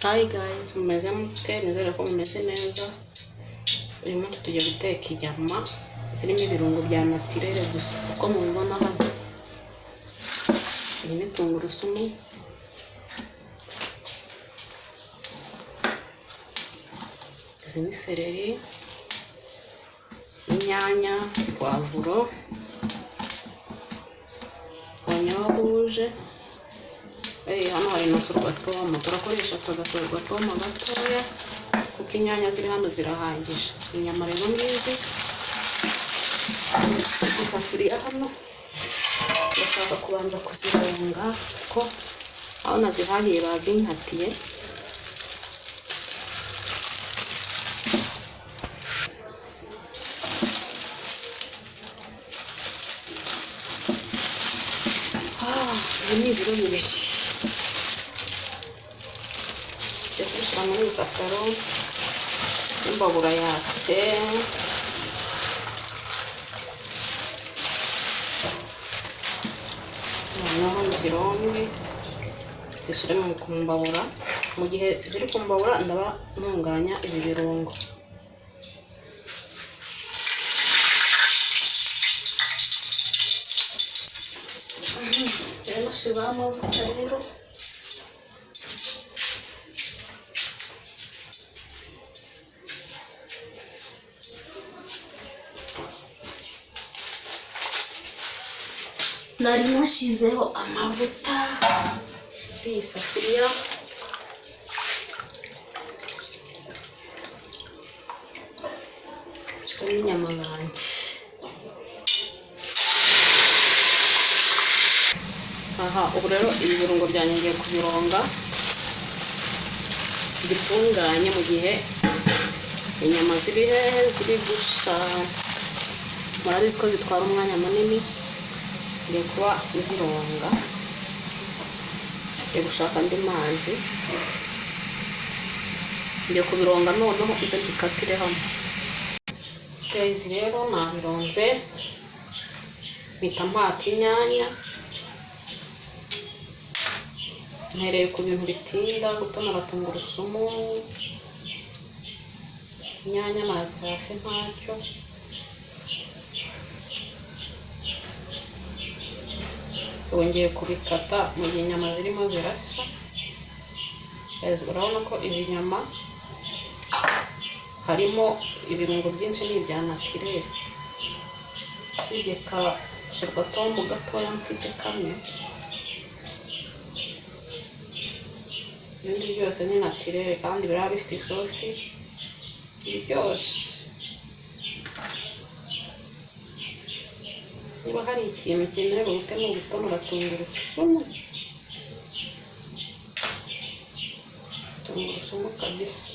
Hi guys, mumeze mute? Nizere ko mumeze neza. Uyu munsi tugiye guteka inyama zirimo ibirungo bya naturel gusa uko mubibona hano. Iyi ni tungurusumu, izi ni seleri, inyanya, pavuro, oignon rouge. Hano hari na sorwatomu, turakoresha sorwatomu gatoya kuko inyanya ziri hano zirahagije. Inyama rero ngizi, isafuriya hano ndashaka kubanza kuzironga kuko aho nazihahiye bazinkatiye. Ibi ni ibiro bibiri. Ndashaka muri isafaro imbabura yatse. Noneho nzironge zishyire mu kumbabura. Mu gihe ziri kumbabura ndaba ntunganya ibi birungo. Shiramo amavuta rero. Nari nashizeho amavuta muri iyi safuriya. Shiramo inyama zanjye. Ubu rero ibi birungo byanjye ngiye kubironga bitunganye mu gihe inyama ziri hehe ziri gusha. Murabizi ko zitwara umwanya munini. Ngiye kuba zironga, ngiye gushaka andi mazi, ngiye kubironga noneho nze mbikatire hano. Guys, rero nabironze mpita mpata inyanya. Mpereye ku bintu bitinda gutonora tungurusumu, inyanya nazihase ntacyo. Ubu ngiye kubikata mu gihe inyama zirimo zirashya. Urabona ko izi nyama harimo ibirungo byinshi n'ibya naturel. Usibye ka sorwatomu gatoya mfite kamwe, ibindi byose ni naturel kandi biraba bifite isosi iryoshye. Niba hari ikintu cyemewe gutema gutonora tungurusumu kabisa.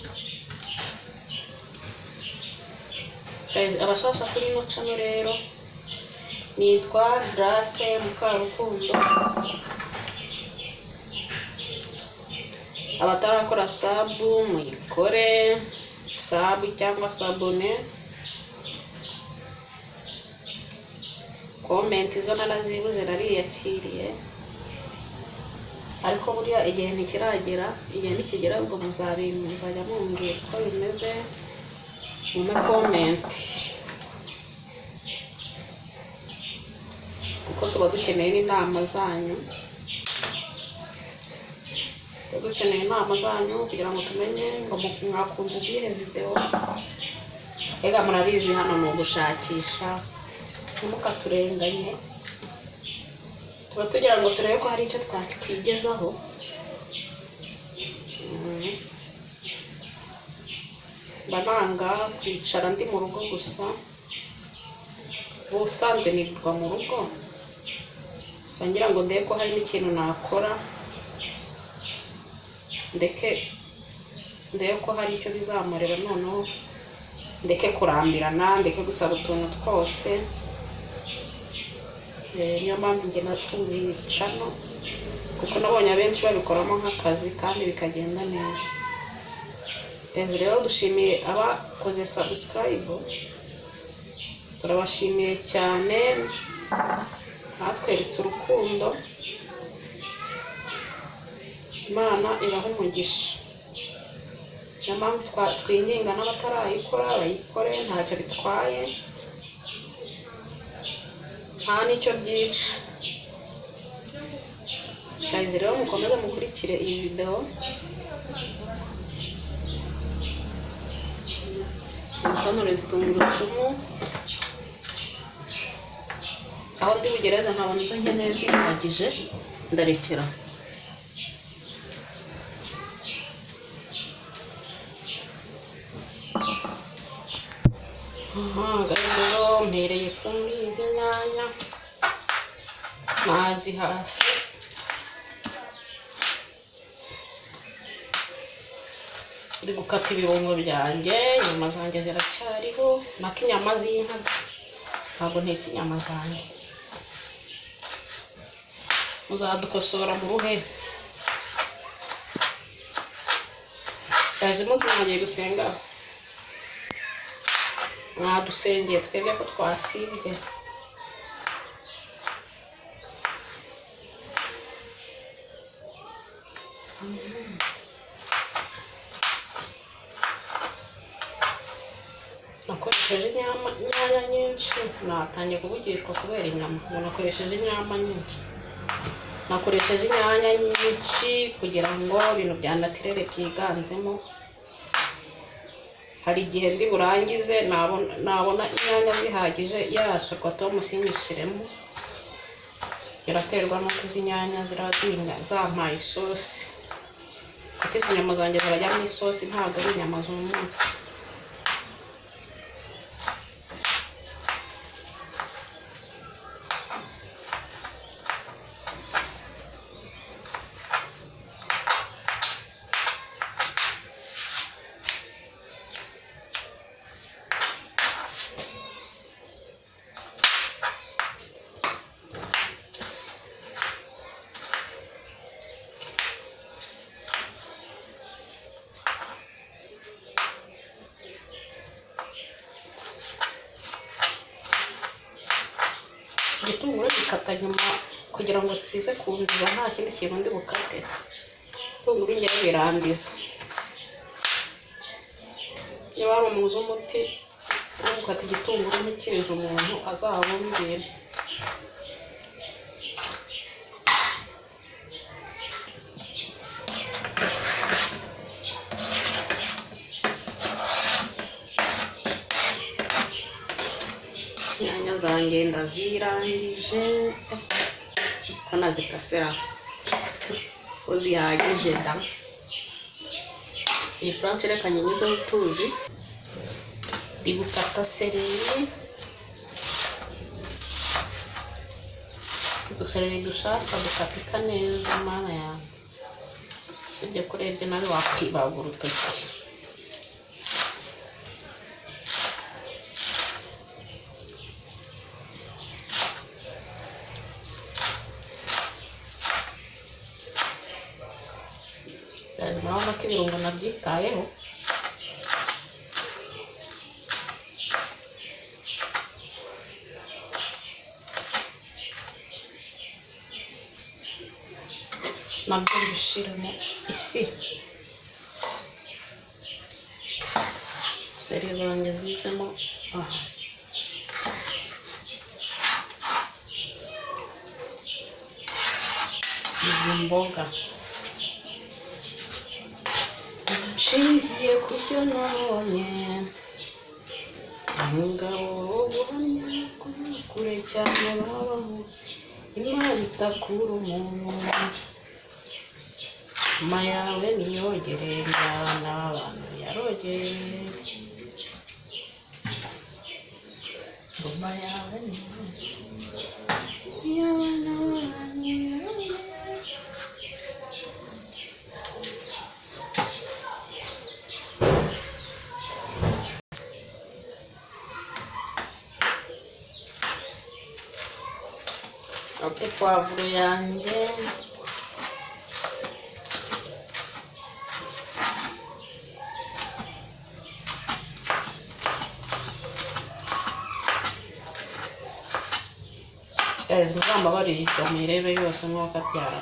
Abashasha kuri ino channel rero nitwa Grace Mukarukundo. Abatarakora sabu muyikore, sabu cyangwa sabone. Comment zo narazibuze nariyakiriye, ariko buriya igihe ntikiragera, igihe nikigera ubwo muzajya mumbwira uko bimeze mu comment, kuko tuba dukeneye inama zanyu. Dukeneye inama zanyu kugira ngo tumenye ngo mwakunze izihe video. Ega murabizi hano ni ugushakisha, ntimukaturenganye. Tuba tugira ngo turebe ko hari icyo twakwigezaho. Bananga kwicara ndi mu rugo gusa. Ubusanzwe nirirwa mu rugo, bangira ngo ndebe ko hari n'ikintu nakora, ndeke ko hari icyo bizamarira. Noneho ndeke kurambirana, ndeke gusaba utuntu twose. Niyo mpamvu njye nafunguye channel, kuko nabonye abenshi babikoramo nk'akazi kandi bikagenda neza. Rero dushimiye abakoze subscribe, turabashimiye cyane. Natweretse urukundo. Imana ibahe umugisha. niyo mpamvu twinginga n'abatarayikora bayikore, ntacyo bitwaye, nta n'icyo byica. Guys, rero mukomeze mukurikire iyi video. Mutonore tungurusumu, aho ndi bugereza nkabona izo nkeneye zihagije ndarekera. Rero mpereye kuri izi nyanya mazi hasi, ndi gukata ibirungo byanjye. Inyama zanjye ziracyariho, nako inyama z'inka, ntabwo ntetse inyama zanjye. Muzadukosora mu ruhe? Uyu munsi mwagiye gusenga? Mwadusengeye twebwe ko twasibye. Nakoresheje inyanya nyinshi, natangiye kuvugishwa kubera inyama. Nakoresheje inyama nyinshi, nakoresheje inyanya nyinshi kugira ngo ibintu bya natirere byiganzemo. Hari igihe ndi burangize nabona inyanya zihagije yashirwa Tom sinyishiremo. Biraterwa nuko izi nyanya zirazinga zampaye isosi, kuko izi nyama zanjye zirajyamo isosi, ntabwo ari inyama z'umutse. Igitunguru gikata nyuma kugira ngo zize kunziza, nta kindi kintu ndi bukate. Igitunguru ngiye birangiza. Niba ari umuzi w'umuti wo gukata igitunguru ntikirize umuntu azabumbire. Inyanya zanjye ndazirangije, ko nazikasira ko zihagije da. Iyi planche reka nyuzeho utuzi. Ndi gukata seleri, udusereri dushaka dukatika neza. Mana yanjye, usibye kurebye nawe wakwibagura urutoki. Murabona ko ibirungo nabyitayeho. Nabyo mbishiramo isi. Seri zanjye zizemo aha. Izi mboga nshingiye ku byo nabonye, umugabo ubuhamya kure cyane babaho, Imana itakura umuntu. Nyuma yawe niyogere njyana abantu yarogeye. Nyuma yawe poivro yanjye, muzambabarire muyirebe yose mwuka byara.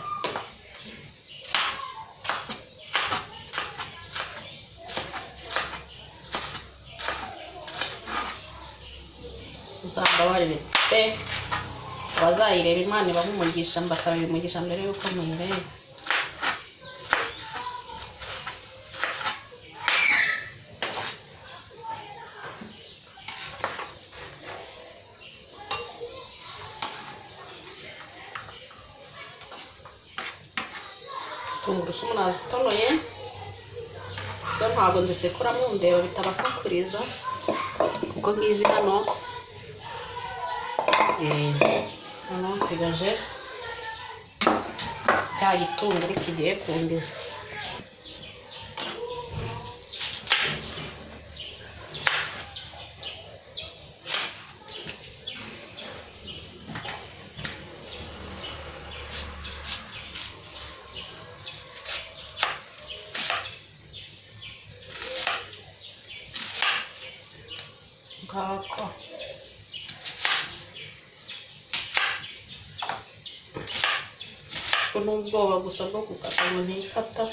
muzambabarire pe, abazayireba Imana ibahe umugisha, mbasabira umugisha mbere yuko muyireba. Tungurusumu nazitonoye zo ntabwo nzisekura mu ndeba bitabasakuriza kuko ngizi hano nsigaje cya gitunguru kigiye kundiza. Ngako n'ubwoba gusa bwo gukata ngo ntikata.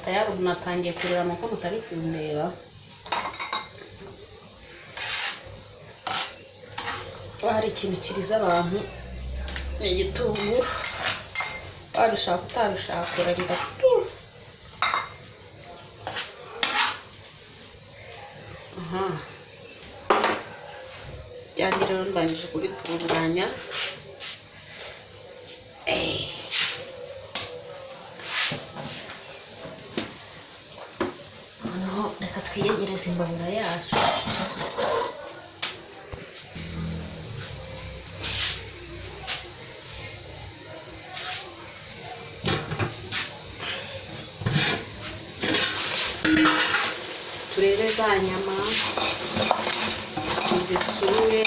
Tayari natangiye kurira nuko mutari kundeba. Hari ikintu kiriza abantu ni igitunguru, wabishaka utabishaka urarira tu. Byanjye rero ndangije kubitunganya. Reka twiyegereze imbabura yacu. Turebe za nyama tuzisure.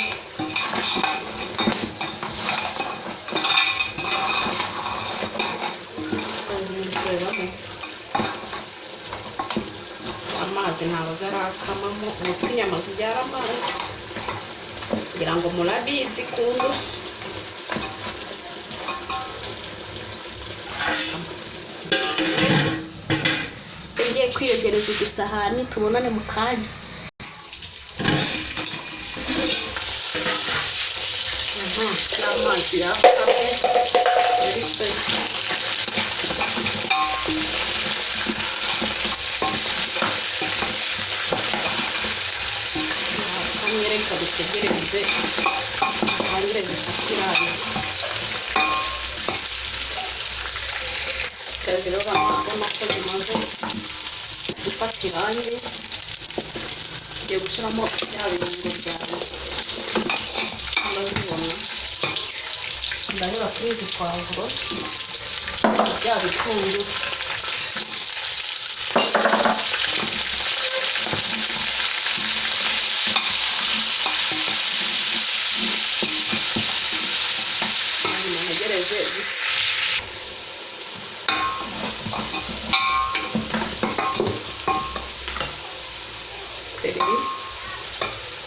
Amazi ntabwo arakamamo, uzi ko inyama zibyara amazi kugira ngo murabizi kundusha. Ngiye kwiyogereza udusahani, tubonane mu kanya. N'amazi yakamye muri soya. Reka dutegereze tangire gufata irangi. Kazi rero bamagana ko zimaze gufata irangi, ngiye gushyiramo bya birungo byawe. Ndabibona ndahera kuri izi pavuro, bya bitunguru.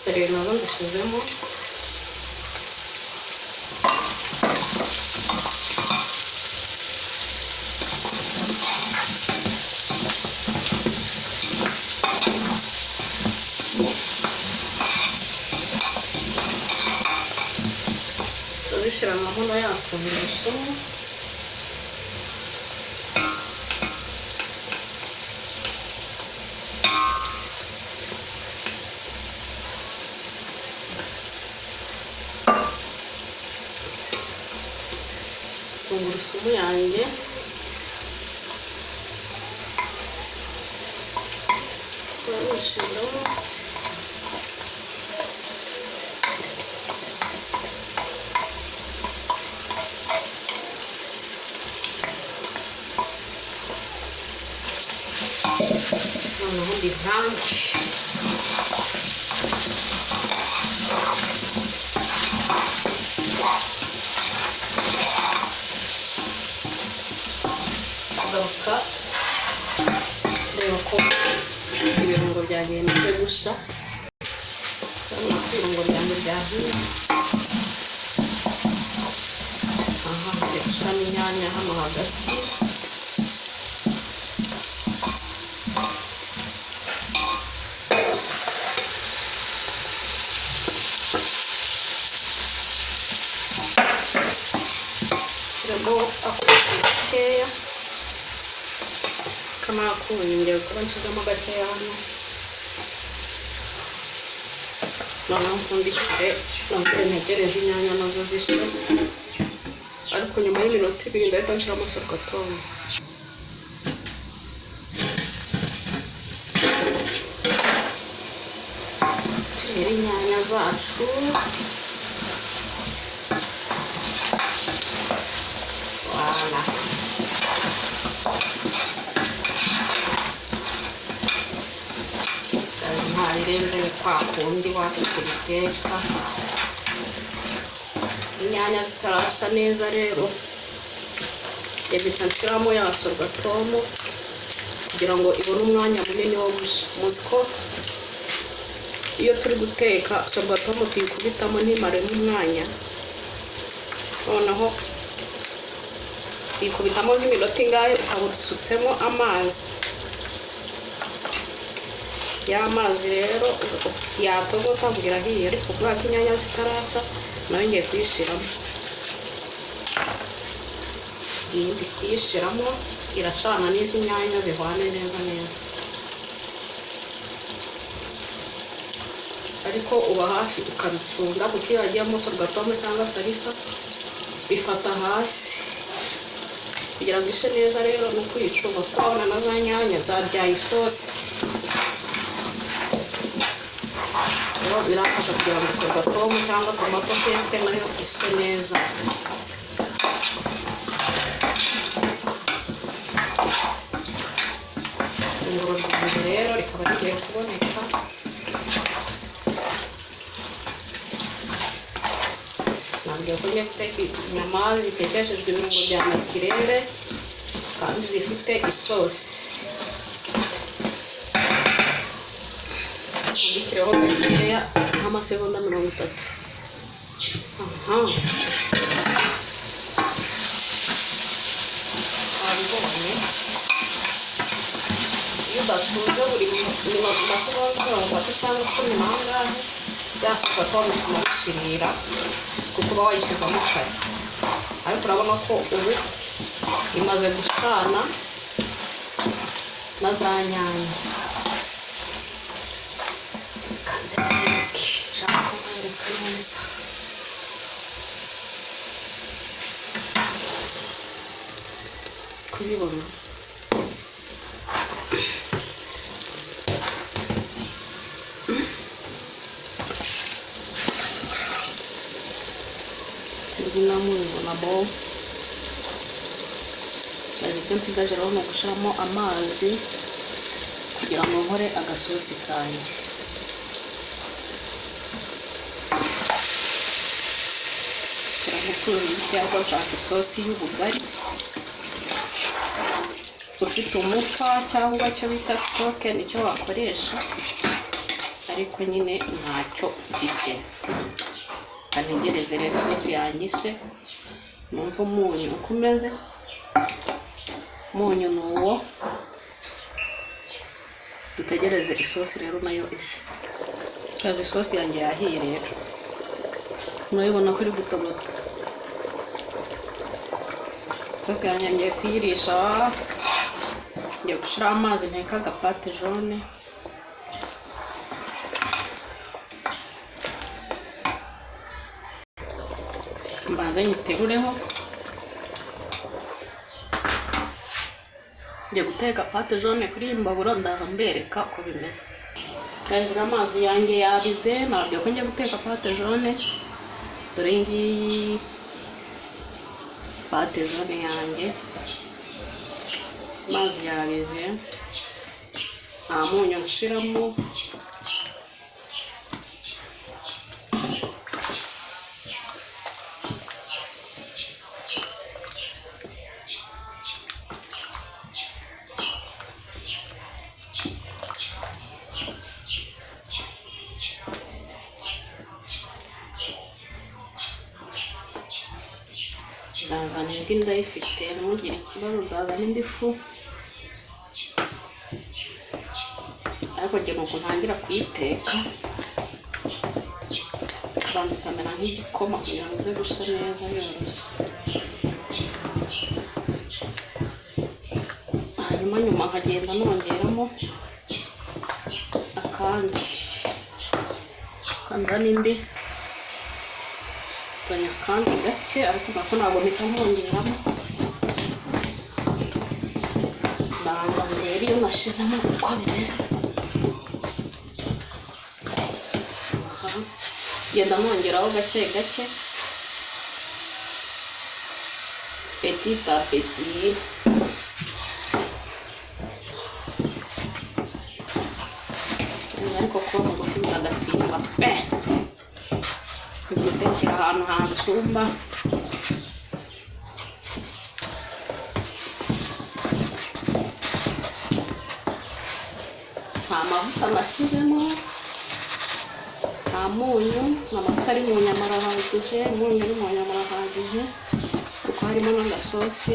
Seleri nazo ndishizemo. Tuzishyira mu nkono ya tungurusumu. Tungurusumu yanjye turabishizemo. noneho mbivange. Agaruka reba ko ibirungo byanjye bimaze gushya. Urabona ko ibirungo byanjye byahiye. Aha ngiye gushyiramo inyanya hano hagati. Shyiramo akunyu gakeya. Kamara akunyu ngiye kuba nshyizemo gakeya hano. Noneho mpfundikire nongere ntegereze inyanya nazo zishye. Ariko nyuma y'iminota 2 ndahita nshyiramo sorghum. Turere inyanya zacu. Voilà. Ntabirenze ni kwa kundi wacu kubiteka. Inyanya zitarasha neza rero nshyiramo ya sorghum kugira ngo ibone umwanya munini wo gushya. Muzi ko iyo turi guteka sorghum tuyikubitamo ntimare n'umwanya. Noneho tuyikubitamo nk'iminota ingahe ukaba usutsemo amazi. Ya mazi rero yatogota kugira ahiye, ariko kubera ko inyanya zitarasha nayo ngiye kuyishyiramo. Iyi ndi kuyishyiramo irashana n'izi nyanya zihwane neza neza. Ariko uba hafi ukabicunga kuko iyo hagiyemo sorghum cyangwa salisa bifata hasi. Kugira ngo ishe neza rero ni ukuyicunga kuko urabona na za nyanya zabyaye isosi. Birafasha kugira ngo sorghum cyangwa tomato paste nayo ishe neza. Ifunguro ryanjye rero rikaba rigiye kuboneka. Nabwiye ko ngiye guteka inyama zitekeshejwe ibirungo bya natirere kandi zifite isosi. Ngikireho gakeya nk'amasegonda 30. Aha. Abibonye. Iyo udacunze buri masegonda 30 cyangwa 10 n'angahe byashoboka ko bishirira kuko uba wayishyizemo kare. Ariko urabona ko ubu imaze gushana na za nyanya. Kubibona tibinamo nabo icyo nsigaje rero ni ugushyiramo amazi kugira ngo nkore agasosi kanjye. Cyangwa nshaka isosi y'ubugari, ufite umufa cyangwa icyo bita sitoke nicyo wakoresha, ariko nyine ntacyo mfite. Kantegereze rero isosi yanjye ishe numva umunyu uko umeze. Umunyu ni uwo. Dutegereze isosi rero nayo ishe. Kazi isosi yanjye yahiye rero. Murabibona ko iri gutogota. Isosi yanjye ngiye kuyirisha. Ngiye gushyiraho amazi nteka agapate jaune. Mbanza nyiterureho. Ngiye guteka pate jaune kuri imbabura ndaza mbereka uko bimeze. Guys, amazi yanjye yabize, nabyo ko ngiye guteka pate jaune. Dore ngiyi pate jaune yanjye. Amazi yabize. nta munyu nshiramo. Ndazana indi ndayifite, ntugire ikibazo, ndazana indi fu, ariko njye nuko ntangira kuyiteka banza ikamera nk'igikoma kugira ngo ize gusa neza yoroshye. Hanyuma nyuma nkagenda nongeramo akandi, kanzana indi, nzanya akandi gake, ariko nako ntabwo mpita nkongeramo. Ndabanza ndebe iyo nashizemo uko bimeze. Genda nongeraho gake gake, petit à petit. Ariko kuba mugufi ndagatsimba pe, gutekera ahantu hansumba. Nta mavuta nashyizemo, nta munyu, amata ari mu nyama arahagije, umunyu uri mu nyama arahagije, kuko harimo n'agasosi.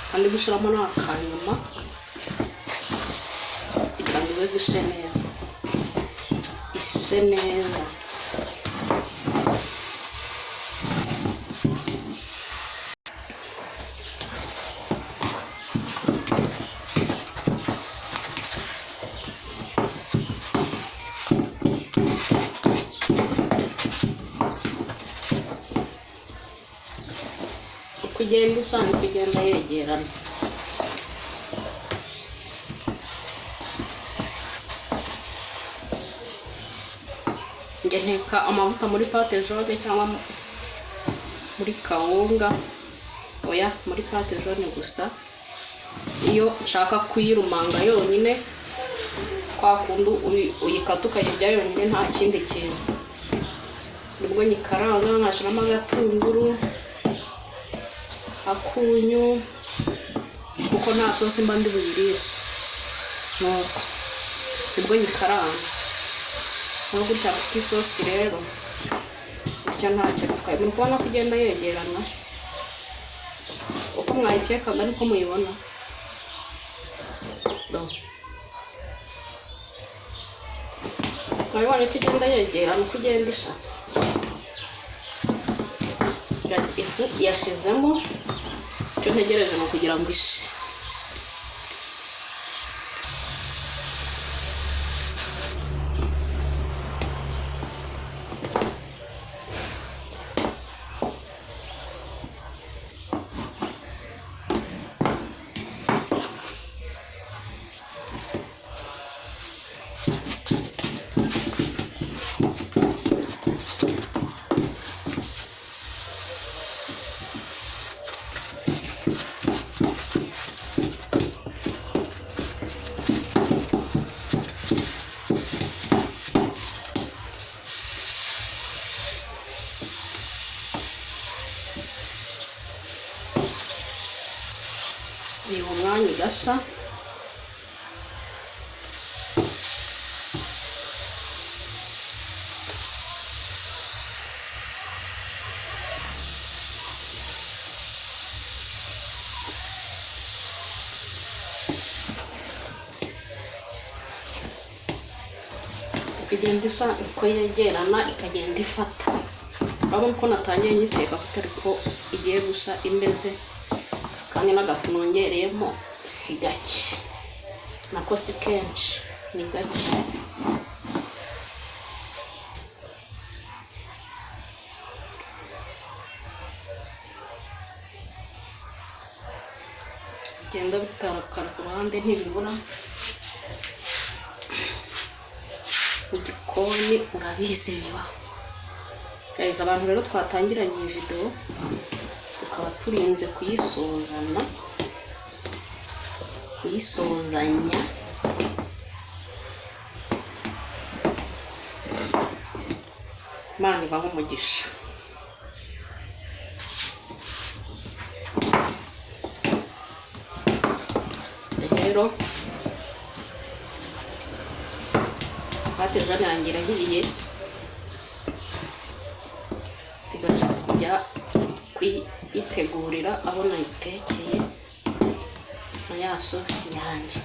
Kandi gushyiramo n'akanyuma kugira ngo ize gushe neza, ishe neza. Kugenda isana kugenda yegerana. Njye nteka amavuta muri pate jaune cyangwa muri kawunga, oya muri pate jaune gusa. Iyo nshaka kuyirumanga yonyine, kwa kundi uyikata ukayirya yonyine nta kindi kintu, nibwo nyikaranga nkashyiramo agatunguru, akunyu, kuko nta sosi mba ndi buyirishe, nuko nibwo nyikaranga. Nubwo utafite isosi rero bityo ntacyo bitwaye. Muri kubona ko igenda yegerana, uko mwayikekaga niko muyibona. Mwabibonye ko igenda yegerana uko igenda isha. Ifu yashizemo, icyo ntegereje ni ukugira ngo ishe. Ni umwanya igasa. Ikagenda isa uko yegerana, ikagenda ifata. Urabona ko natangiye nyiteka kutari ko igiye gusa imeze, kandi n'agafu nongereyemo si gake, nako si kenshi, ni gake. Genda bitarakara ku ruhande ntibibura igikoma. gikoni urabizi bibaho. Guys, abantu rero twatangiranye iyi video tukaba turinze kuyisozanya Imana ibahe umugisha. Rero Jane yanjye irahiye, sigaje kujya kuyitegurira aho nayitekeye na ya sosi yanjye.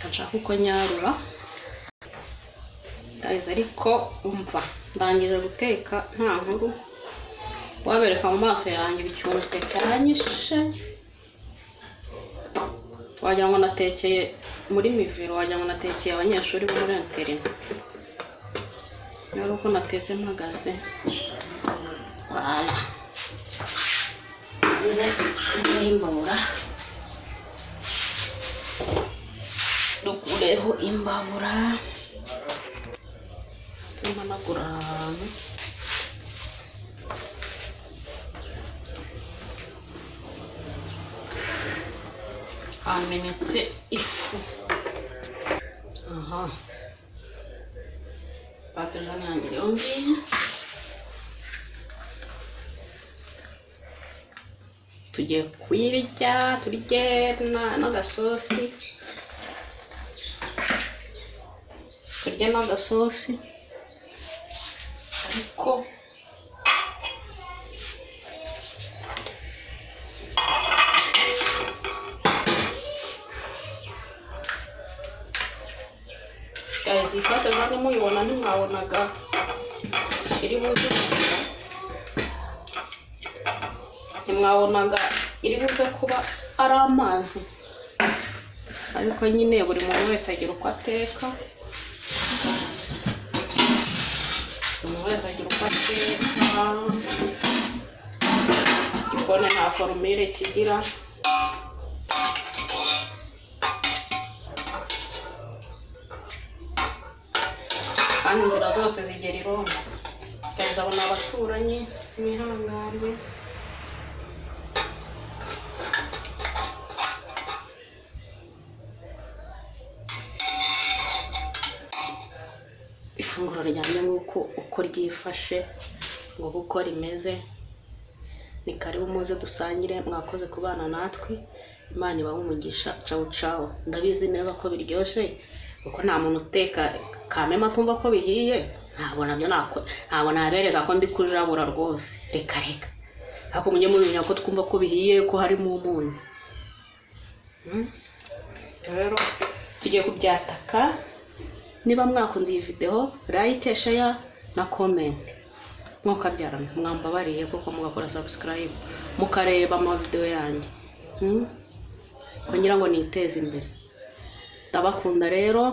Nshaka uko nyarura ariko umva ndangije guteka nta nkuru wabereka mu maso yanjye bicyunzwe cyanyishe, wagira ngo natekeye muri mivero, wagira ngo natekeye abanyeshuri bo muri interina. Rero uko natetse mpagaze wala nze imbabura dukureho imbabura nzimanagura ahantu hamenetse ifu. Pate Jane yanjye rero ngiye tugiye kuyirya, turye n'agasosi, turya n'agasosi. Ariko guys, Pate Jane muyibona ntimwabonaga iri buze kuba ari amazi, ariko nyine buri muntu wese agira uko ateka. Igikoni nta formule kigira, kandi inzira zose zigera i Roma. Ndabona abaturanyi mwihangane. Ifunguro ryanjye uko ryifashe ngo uko rimeze, ni karibu muze dusangire. Mwakoze kubana natwe, Imana ibahe umugisha. Ciao ciao. Ndabizi neza ko biryoshye kuko nta muntu uteka kamema tumva ko bihiye, ntabwo nabereka ko ndi kujabura rwose. Reka ariko mujye mumenya ko twumva ko bihiye, ko harimo umunyu. Rero tugiye kubyataka. Niba mwakunze iyi video, like, share na comment. Mwokabyarana mwambabariye kuko mugakora subscribe mukareba ama video yanjye kugira ngo niteze imbere. Ndabakunda rero,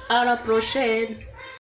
à la prochaine.